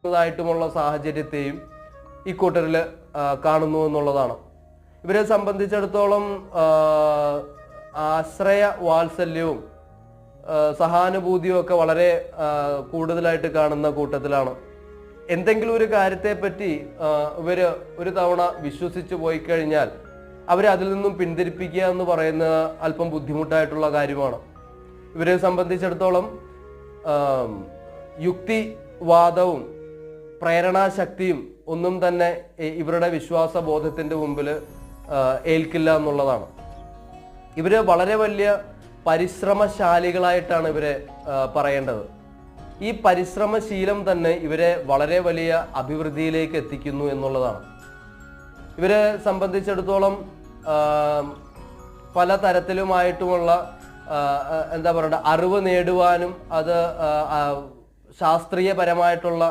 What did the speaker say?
ായിട്ടുമുള്ള സാഹചര്യത്തെയും ഈ കൂട്ടരിൽ കാണുന്നു എന്നുള്ളതാണ്. ഇവരെ സംബന്ധിച്ചിടത്തോളം ആശ്രയ വാത്സല്യവും സഹാനുഭൂതിയും ഒക്കെ വളരെ കൂടുതലായിട്ട് കാണുന്ന കൂട്ടത്തിലാണ്. എന്തെങ്കിലും ഒരു കാര്യത്തെപ്പറ്റി ഇവർ ഒരു തവണ വിശ്വസിച്ച് പോയി കഴിഞ്ഞാൽ അവരെ അതിൽ നിന്നും പിന്തിരിപ്പിക്കുക എന്ന് പറയുന്നത് അല്പം ബുദ്ധിമുട്ടായിട്ടുള്ള കാര്യമാണ്. ഇവരെ സംബന്ധിച്ചിടത്തോളം യുക്തിവാദവും പ്രേരണാശക്തിയും ഒന്നും തന്നെ ഇവരുടെ വിശ്വാസബോധത്തിൻ്റെ മുമ്പിൽ ഏൽക്കില്ല എന്നുള്ളതാണ്. ഇവര് വളരെ വലിയ പരിശ്രമശാലികളായിട്ടാണ് ഇവരെ പറയേണ്ടത്. ഈ പരിശ്രമശീലം തന്നെ ഇവരെ വളരെ വലിയ അഭിവൃദ്ധിയിലേക്ക് എത്തിക്കുന്നു എന്നുള്ളതാണ്. ഇവരെ സംബന്ധിച്ചിടത്തോളം പല തരത്തിലുമായിട്ടുമുള്ള എന്താ പറയുക അറിവ് നേടുവാനും അത് ശാസ്ത്രീയപരമായിട്ടുള്ള